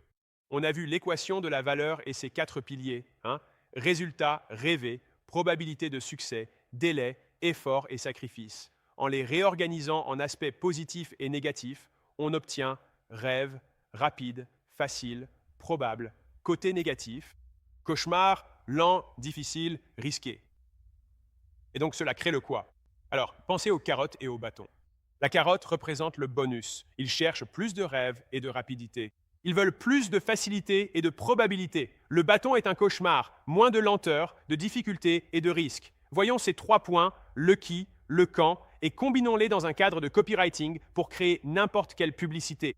On a vu l'équation de la valeur et ses 4 piliers. Résultat rêvé, probabilité de succès, délai, effort et sacrifice. En les réorganisant en aspects positifs et négatifs, on obtient rêve, rapide, facile, probable, côté négatif, cauchemar, lent, difficile, risqué. Et donc cela crée le quoi? Alors, pensez aux carottes et aux bâtons. La carotte représente le bonus. Ils cherchent plus de rêve et de rapidité. Ils veulent plus de facilité et de probabilité. Le bâton est un cauchemar, moins de lenteur, de difficulté et de risque. Voyons ces 3 points, le qui, le quand, et combinons-les dans un cadre de copywriting pour créer n'importe quelle publicité.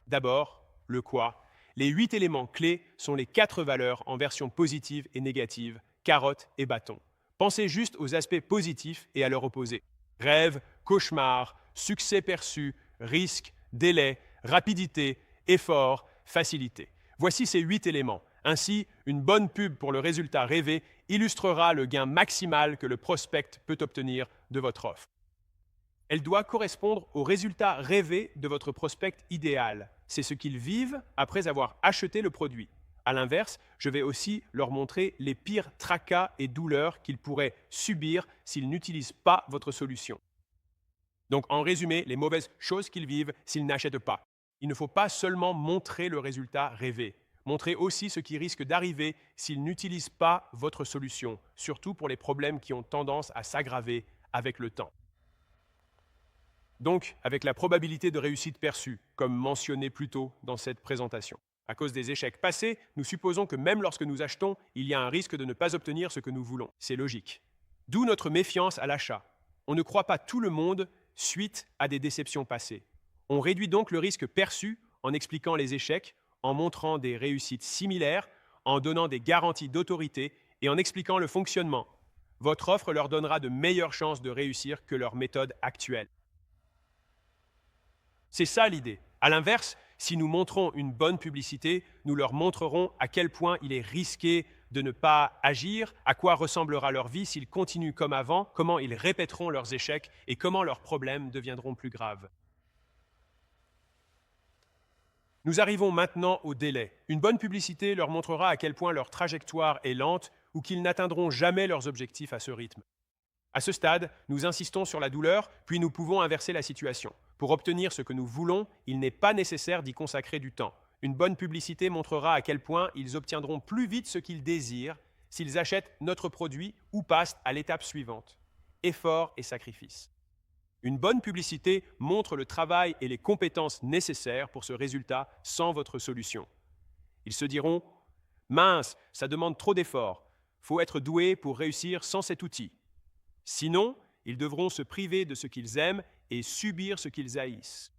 D'abord, le quoi. Les 8 éléments clés sont les 4 valeurs en version positive et négative, carotte et bâton. Pensez juste aux aspects positifs et à leur opposé. Rêve, cauchemar, succès perçu, risque, délai, rapidité, effort, facilité. Voici ces 8 éléments. Ainsi, une bonne pub pour le résultat rêvé illustrera le gain maximal que le prospect peut obtenir de votre offre. Elle doit correspondre au résultat rêvé de votre prospect idéal. C'est ce qu'ils vivent après avoir acheté le produit. À l'inverse, je vais aussi leur montrer les pires tracas et douleurs qu'ils pourraient subir s'ils n'utilisent pas votre solution. Donc, en résumé, les mauvaises choses qu'ils vivent s'ils n'achètent pas. Il ne faut pas seulement montrer le résultat rêvé. Montrez aussi ce qui risque d'arriver s'ils n'utilisent pas votre solution, surtout pour les problèmes qui ont tendance à s'aggraver avec le temps. Donc, avec la probabilité de réussite perçue, comme mentionné plus tôt dans cette présentation. À cause des échecs passés, nous supposons que même lorsque nous achetons, il y a un risque de ne pas obtenir ce que nous voulons. C'est logique. D'où notre méfiance à l'achat. On ne croit pas tout le monde suite à des déceptions passées. On réduit donc le risque perçu en expliquant les échecs, en montrant des réussites similaires, en donnant des garanties d'autorité et en expliquant le fonctionnement. Votre offre leur donnera de meilleures chances de réussir que leur méthode actuelle. C'est ça l'idée. À l'inverse, si nous montrons une bonne publicité, nous leur montrerons à quel point il est risqué de ne pas agir, à quoi ressemblera leur vie s'ils continuent comme avant, comment ils répéteront leurs échecs et comment leurs problèmes deviendront plus graves. Nous arrivons maintenant au délai. Une bonne publicité leur montrera à quel point leur trajectoire est lente ou qu'ils n'atteindront jamais leurs objectifs à ce rythme. À ce stade, nous insistons sur la douleur, puis nous pouvons inverser la situation. Pour obtenir ce que nous voulons, il n'est pas nécessaire d'y consacrer du temps. Une bonne publicité montrera à quel point ils obtiendront plus vite ce qu'ils désirent s'ils achètent notre produit ou passent à l'étape suivante. Effort et sacrifice. Une bonne publicité montre le travail et les compétences nécessaires pour ce résultat sans votre solution. Ils se diront « Mince, ça demande trop d'efforts. Faut être doué pour réussir sans cet outil. » Sinon, ils devront se priver de ce qu'ils aiment et subir ce qu'ils haïssent.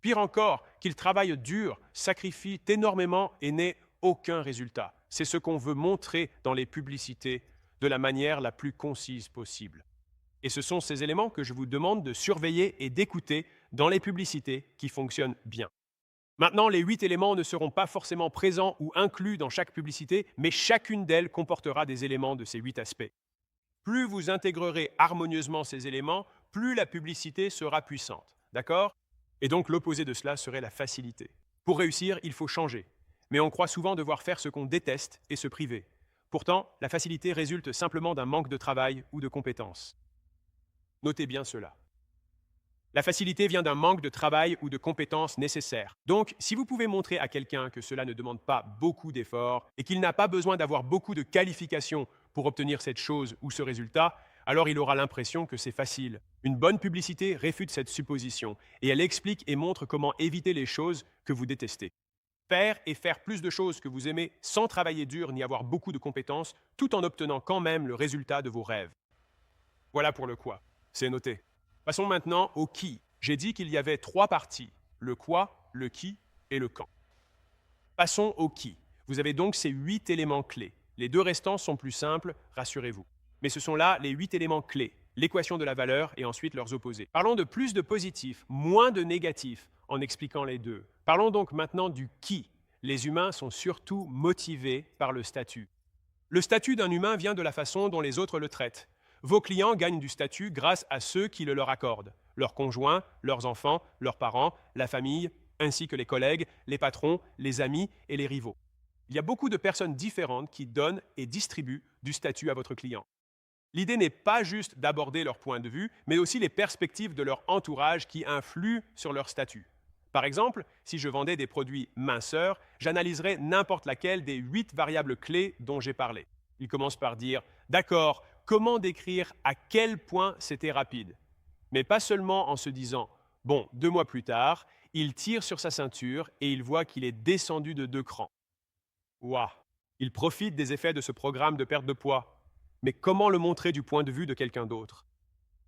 Pire encore, qu'ils travaillent dur, sacrifient énormément et n'aient aucun résultat. C'est ce qu'on veut montrer dans les publicités de la manière la plus concise possible. Et ce sont ces éléments que je vous demande de surveiller et d'écouter dans les publicités qui fonctionnent bien. Maintenant, les 8 éléments ne seront pas forcément présents ou inclus dans chaque publicité, mais chacune d'elles comportera des éléments de ces 8 aspects. Plus vous intégrerez harmonieusement ces éléments, plus la publicité sera puissante. D'accord? Et donc l'opposé de cela serait la facilité. Pour réussir, il faut changer. Mais on croit souvent devoir faire ce qu'on déteste et se priver. Pourtant, la facilité résulte simplement d'un manque de travail ou de compétences. Notez bien cela. La facilité vient d'un manque de travail ou de compétences nécessaires. Donc, si vous pouvez montrer à quelqu'un que cela ne demande pas beaucoup d'efforts et qu'il n'a pas besoin d'avoir beaucoup de qualifications pour obtenir cette chose ou ce résultat, alors il aura l'impression que c'est facile. Une bonne publicité réfute cette supposition et elle explique et montre comment éviter les choses que vous détestez. Faire et faire plus de choses que vous aimez sans travailler dur ni avoir beaucoup de compétences, tout en obtenant quand même le résultat de vos rêves. Voilà pour le quoi. C'est noté. Passons maintenant au qui. J'ai dit qu'il y avait trois parties, le quoi, le qui et le quand. Passons au qui. Vous avez donc ces 8 éléments clés. Les deux restants sont plus simples, rassurez-vous. Mais ce sont là les 8 éléments clés, l'équation de la valeur et ensuite leurs opposés. Parlons de plus de positifs, moins de négatifs, en expliquant les deux. Parlons donc maintenant du qui. Les humains sont surtout motivés par le statut. Le statut d'un humain vient de la façon dont les autres le traitent. Vos clients gagnent du statut grâce à ceux qui le leur accordent, leurs conjoints, leurs enfants, leurs parents, la famille, ainsi que les collègues, les patrons, les amis et les rivaux. Il y a beaucoup de personnes différentes qui donnent et distribuent du statut à votre client. L'idée n'est pas juste d'aborder leur point de vue, mais aussi les perspectives de leur entourage qui influent sur leur statut. Par exemple, si je vendais des produits minceurs, j'analyserais n'importe laquelle des 8 variables clés dont j'ai parlé. Il commence par dire « D'accord, comment décrire à quel point c'était rapide ?» Mais pas seulement en se disant « Bon, 2 mois plus tard, il tire sur sa ceinture et il voit qu'il est descendu de 2 crans. Ouah, il profite des effets de ce programme de perte de poids. Mais comment le montrer du point de vue de quelqu'un d'autre?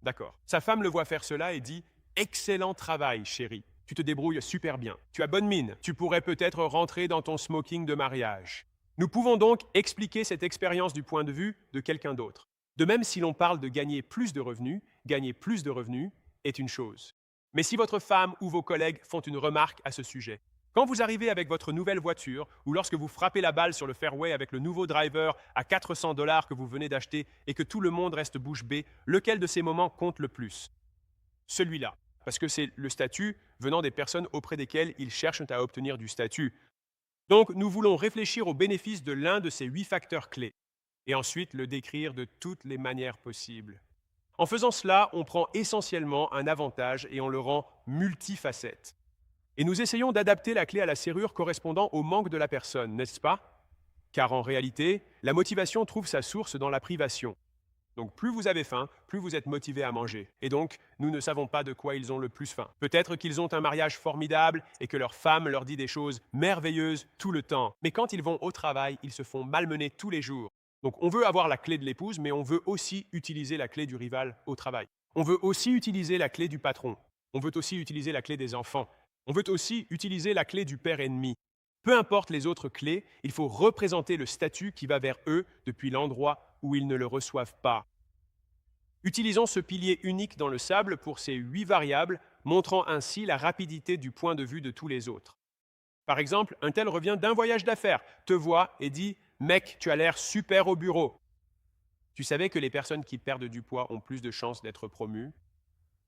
D'accord. Sa femme le voit faire cela et dit « Excellent travail, chérie. Tu te débrouilles super bien. Tu as bonne mine. Tu pourrais peut-être rentrer dans ton smoking de mariage. » Nous pouvons donc expliquer cette expérience du point de vue de quelqu'un d'autre. De même, si l'on parle de gagner plus de revenus est une chose. Mais si votre femme ou vos collègues font une remarque à ce sujet, quand vous arrivez avec votre nouvelle voiture ou lorsque vous frappez la balle sur le fairway avec le nouveau driver à 400 $ que vous venez d'acheter et que tout le monde reste bouche bée, lequel de ces moments compte le plus? Celui-là, parce que c'est le statut venant des personnes auprès desquelles ils cherchent à obtenir du statut. Donc, nous voulons réfléchir aux bénéfices de l'un de ces 8 facteurs clés et ensuite le décrire de toutes les manières possibles. En faisant cela, on prend essentiellement un avantage et on le rend multifacette. Et nous essayons d'adapter la clé à la serrure correspondant au manque de la personne, n'est-ce pas? Car en réalité, la motivation trouve sa source dans la privation. Donc plus vous avez faim, plus vous êtes motivé à manger. Et donc, nous ne savons pas de quoi ils ont le plus faim. Peut-être qu'ils ont un mariage formidable et que leur femme leur dit des choses merveilleuses tout le temps. Mais quand ils vont au travail, ils se font malmener tous les jours. Donc on veut avoir la clé de l'épouse, mais on veut aussi utiliser la clé du rival au travail. On veut aussi utiliser la clé du patron. On veut aussi utiliser la clé des enfants. On veut aussi utiliser la clé du père ennemi. Peu importe les autres clés, il faut représenter le statut qui va vers eux depuis l'endroit où ils ne le reçoivent pas. Utilisons ce pilier unique dans le sable pour ces 8 variables, montrant ainsi la rapidité du point de vue de tous les autres. Par exemple, un tel revient d'un voyage d'affaires, te voit et dit « Mec, tu as l'air super au bureau ». Tu savais que les personnes qui perdent du poids ont plus de chances d'être promues,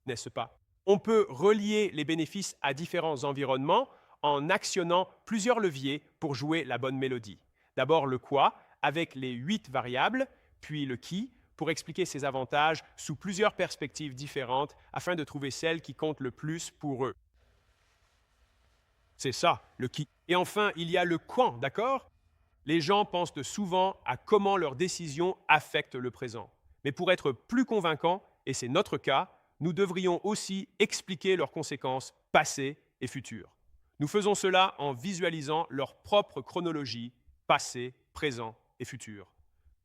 n'est-ce pas? On peut relier les bénéfices à différents environnements en actionnant plusieurs leviers pour jouer la bonne mélodie. D'abord le quoi, avec les 8 variables, puis le qui, pour expliquer ses avantages sous plusieurs perspectives différentes afin de trouver celle qui compte le plus pour eux. C'est ça, le qui. Et enfin, il y a le quand, d'accord? Les gens pensent souvent à comment leurs décisions affectent le présent. Mais pour être plus convaincants, et c'est notre cas, nous devrions aussi expliquer leurs conséquences passées et futures. Nous faisons cela en visualisant leur propre chronologie, passé, présent et futur.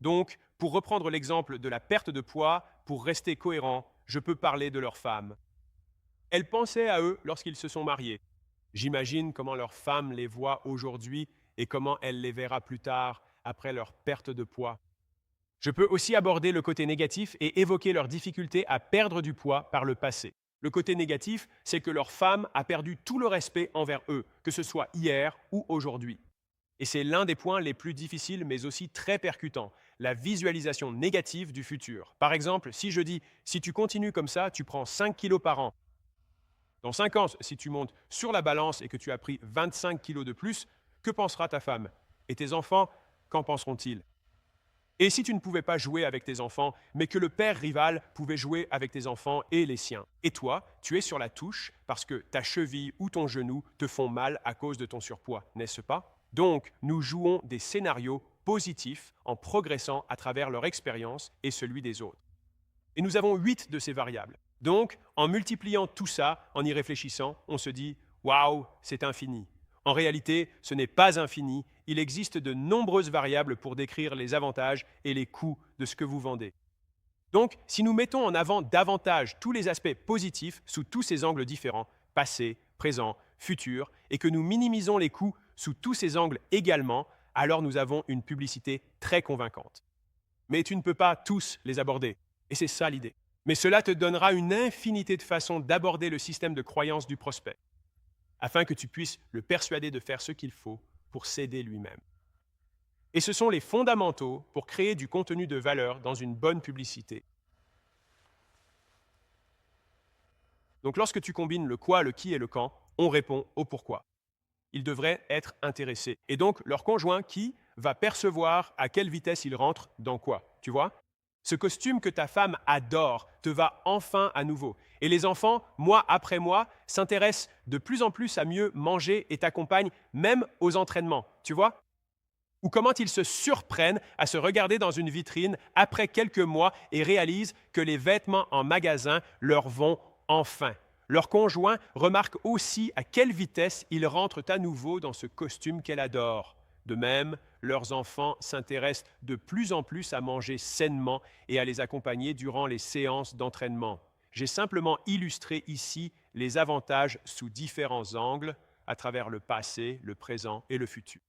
Donc, pour reprendre l'exemple de la perte de poids, pour rester cohérent, je peux parler de leur femme. Elles pensaient à eux lorsqu'ils se sont mariés. J'imagine comment leur femme les voit aujourd'hui et comment elle les verra plus tard après leur perte de poids. Je peux aussi aborder le côté négatif et évoquer leur difficulté à perdre du poids par le passé. Le côté négatif, c'est que leur femme a perdu tout le respect envers eux, que ce soit hier ou aujourd'hui. Et c'est l'un des points les plus difficiles mais aussi très percutants, la visualisation négative du futur. Par exemple, si je dis « si tu continues comme ça, tu prends 5 kilos par an ». Dans 5 ans, si tu montes sur la balance et que tu as pris 25 kilos de plus, que pensera ta femme? Et tes enfants, qu'en penseront-ils? Et si tu ne pouvais pas jouer avec tes enfants, mais que le père rival pouvait jouer avec tes enfants et les siens, et toi, tu es sur la touche parce que ta cheville ou ton genou te font mal à cause de ton surpoids, n'est-ce pas? Donc, nous jouons des scénarios positifs en progressant à travers leur expérience et celui des autres. Et nous avons 8 de ces variables. Donc, en multipliant tout ça, en y réfléchissant, on se dit « Waouh, c'est infini ». En réalité, ce n'est pas infini, il existe de nombreuses variables pour décrire les avantages et les coûts de ce que vous vendez. Donc, si nous mettons en avant davantage tous les aspects positifs sous tous ces angles différents, passé, présent, futur, et que nous minimisons les coûts sous tous ces angles également, alors nous avons une publicité très convaincante. Mais tu ne peux pas tous les aborder, et c'est ça l'idée. Mais cela te donnera une infinité de façons d'aborder le système de croyance du prospect, afin que tu puisses le persuader de faire ce qu'il faut pour s'aider lui-même. Et ce sont les fondamentaux pour créer du contenu de valeur dans une bonne publicité. Donc lorsque tu combines le quoi, le qui et le quand, on répond au pourquoi. Ils devraient être intéressés. Et donc leur conjoint qui va percevoir à quelle vitesse il rentre dans quoi, tu vois? Ce costume que ta femme adore te va enfin à nouveau. Et les enfants, mois après mois, s'intéressent de plus en plus à mieux manger et t'accompagnent même aux entraînements, tu vois? Ou comment ils se surprennent à se regarder dans une vitrine après quelques mois et réalisent que les vêtements en magasin leur vont enfin. Leur conjoint remarque aussi à quelle vitesse ils rentrent à nouveau dans ce costume qu'elle adore. De même, leurs enfants s'intéressent de plus en plus à manger sainement et à les accompagner durant les séances d'entraînement. J'ai simplement illustré ici les avantages sous différents angles à travers le passé, le présent et le futur.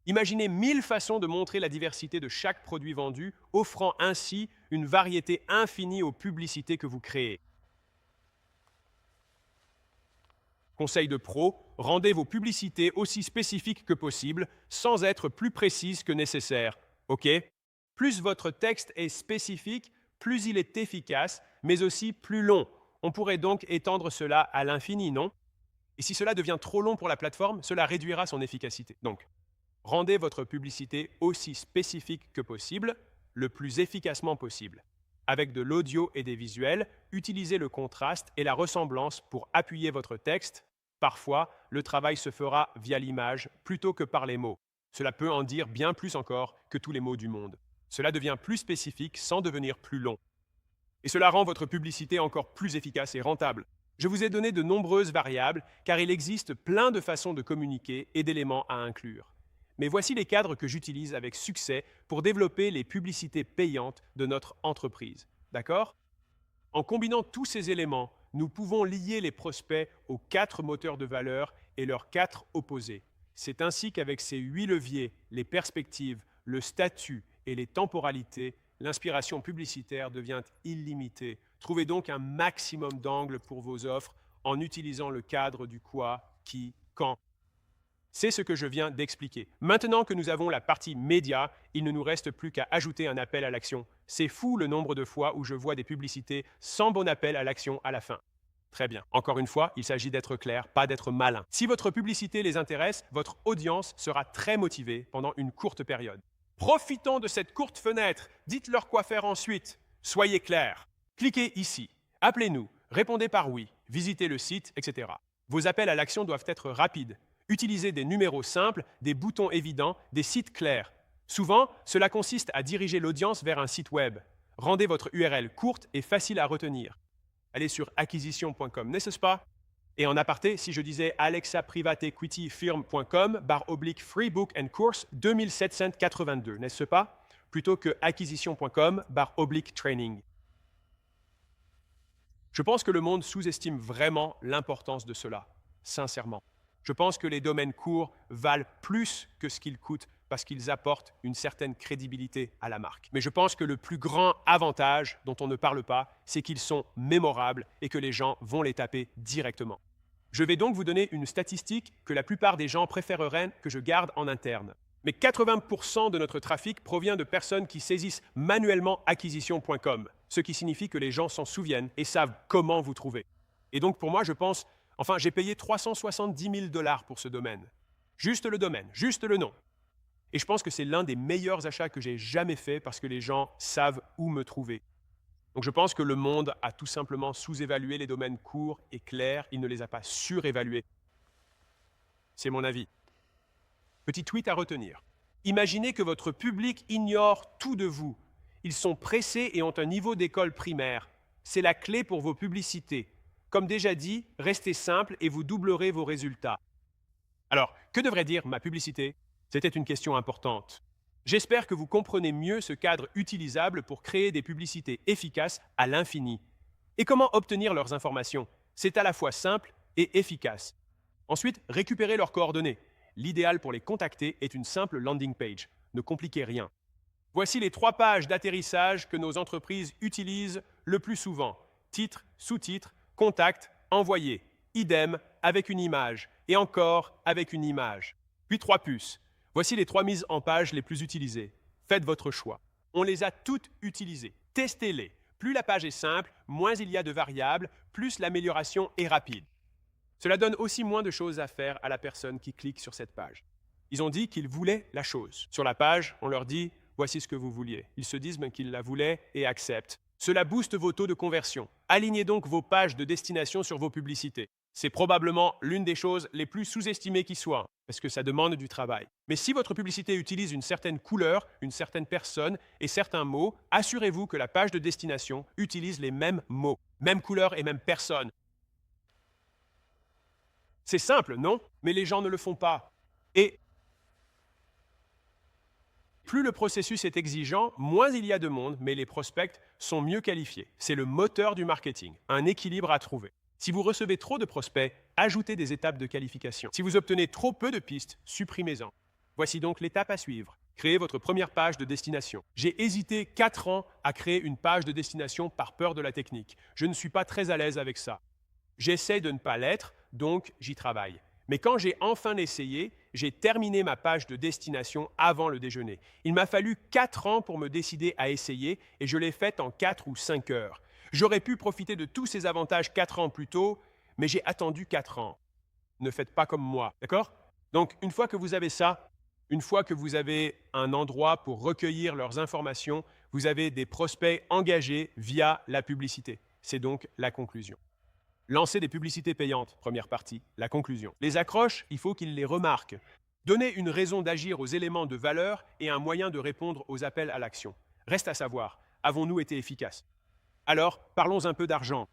Imaginez 1000 façons de montrer la diversité de chaque produit vendu, offrant ainsi une variété infinie aux publicités que vous créez. Conseil de pro, rendez vos publicités aussi spécifiques que possible, sans être plus précises que nécessaire. OK? Plus votre texte est spécifique, plus il est efficace, mais aussi plus long. On pourrait donc étendre cela à l'infini, non? Et si cela devient trop long pour la plateforme, cela réduira son efficacité. Donc, rendez votre publicité aussi spécifique que possible, le plus efficacement possible. Avec de l'audio et des visuels, utilisez le contraste et la ressemblance pour appuyer votre texte. Parfois, le travail se fera via l'image plutôt que par les mots. Cela peut en dire bien plus encore que tous les mots du monde. Cela devient plus spécifique sans devenir plus long. Et cela rend votre publicité encore plus efficace et rentable. Je vous ai donné de nombreuses variables car il existe plein de façons de communiquer et d'éléments à inclure. Mais voici les cadres que j'utilise avec succès pour développer les publicités payantes de notre entreprise. D'accord? En combinant tous ces éléments, nous pouvons lier les prospects aux 4 moteurs de valeur et leurs 4 opposés. C'est ainsi qu'avec ces 8 leviers, les perspectives, le statut et les temporalités, l'inspiration publicitaire devient illimitée. Trouvez donc un maximum d'angles pour vos offres en utilisant le cadre du quoi, qui, quand. C'est ce que je viens d'expliquer. Maintenant que nous avons la partie média, il ne nous reste plus qu'à ajouter un appel à l'action. C'est fou le nombre de fois où je vois des publicités sans bon appel à l'action à la fin. Très bien. Encore une fois, il s'agit d'être clair, pas d'être malin. Si votre publicité les intéresse, votre audience sera très motivée pendant une courte période. Profitons de cette courte fenêtre. Dites-leur quoi faire ensuite. Soyez clairs. Cliquez ici. Appelez-nous. Répondez par oui. Visitez le site, etc. Vos appels à l'action doivent être rapides. Utilisez des numéros simples, des boutons évidents, des sites clairs. Souvent, cela consiste à diriger l'audience vers un site web. Rendez votre URL courte et facile à retenir. Allez sur acquisition.com, n'est-ce pas? Et en aparté, si je disais alexaprivateequity-firm.com/free book and course 2782, n'est-ce pas? Plutôt que acquisition.com/training. Je pense que le monde sous-estime vraiment l'importance de cela, sincèrement. Je pense que les domaines courts valent plus que ce qu'ils coûtent parce qu'ils apportent une certaine crédibilité à la marque. Mais je pense que le plus grand avantage dont on ne parle pas, c'est qu'ils sont mémorables et que les gens vont les taper directement. Je vais donc vous donner une statistique que la plupart des gens préféreraient que je garde en interne. Mais 80% de notre trafic provient de personnes qui saisissent manuellement acquisition.com, ce qui signifie que les gens s'en souviennent et savent comment vous trouver. Et donc pour moi, je pense... j'ai payé 370 000 $ pour ce domaine. Juste le domaine, juste le nom. Et je pense que c'est l'un des meilleurs achats que j'ai jamais fait parce que les gens savent où me trouver. Donc je pense que le monde a tout simplement sous-évalué les domaines courts et clairs, il ne les a pas surévalués. C'est mon avis. Petit tweet à retenir. Imaginez que votre public ignore tout de vous. Ils sont pressés et ont un niveau d'école primaire. C'est la clé pour vos publicités. Comme déjà dit, restez simple et vous doublerez vos résultats. Alors, que devrait dire ma publicité? C'était une question importante. J'espère que vous comprenez mieux ce cadre utilisable pour créer des publicités efficaces à l'infini. Et comment obtenir leurs informations? C'est à la fois simple et efficace. Ensuite, récupérez leurs coordonnées. L'idéal pour les contacter est une simple landing page. Ne compliquez rien. Voici les 3 pages d'atterrissage que nos entreprises utilisent le plus souvent. Titre, sous-titre, contact, envoyé. Idem avec une image. Et encore avec une image. Puis 3 puces. Voici les 3 mises en page les plus utilisées. Faites votre choix. On les a toutes utilisées. Testez-les. Plus la page est simple, moins il y a de variables, plus l'amélioration est rapide. Cela donne aussi moins de choses à faire à la personne qui clique sur cette page. Ils ont dit qu'ils voulaient la chose. Sur la page, on leur dit « voici ce que vous vouliez ». Ils se disent même qu'ils la voulaient et acceptent. Cela booste vos taux de conversion. Alignez donc vos pages de destination sur vos publicités. C'est probablement l'une des choses les plus sous-estimées qui soit, parce que ça demande du travail. Mais si votre publicité utilise une certaine couleur, une certaine personne et certains mots, assurez-vous que la page de destination utilise les mêmes mots, même couleur et même personne. C'est simple, non? Mais les gens ne le font pas. Et plus le processus est exigeant, moins il y a de monde, mais les prospects sont mieux qualifiés. C'est le moteur du marketing, un équilibre à trouver. Si vous recevez trop de prospects, ajoutez des étapes de qualification. Si vous obtenez trop peu de pistes, supprimez-en. Voici donc l'étape à suivre. Créez votre première page de destination. J'ai hésité 4 ans à créer une page de destination par peur de la technique. Je ne suis pas très à l'aise avec ça. J'essaie de ne pas l'être, donc j'y travaille. Mais quand j'ai enfin essayé, j'ai terminé ma page de destination avant le déjeuner. Il m'a fallu 4 ans pour me décider à essayer et je l'ai faite en 4 ou 5 heures. J'aurais pu profiter de tous ces avantages 4 ans plus tôt, mais j'ai attendu 4 ans. Ne faites pas comme moi, d'accord? Donc, une fois que vous avez ça, une fois que vous avez un endroit pour recueillir leurs informations, vous avez des prospects engagés via la publicité. C'est donc la conclusion. Lancer des publicités payantes, première partie. La conclusion. Les accroches, il faut qu'ils les remarquent. Donnez une raison d'agir aux éléments de valeur et un moyen de répondre aux appels à l'action. Reste à savoir, avons-nous été efficaces? Alors, parlons un peu d'argent.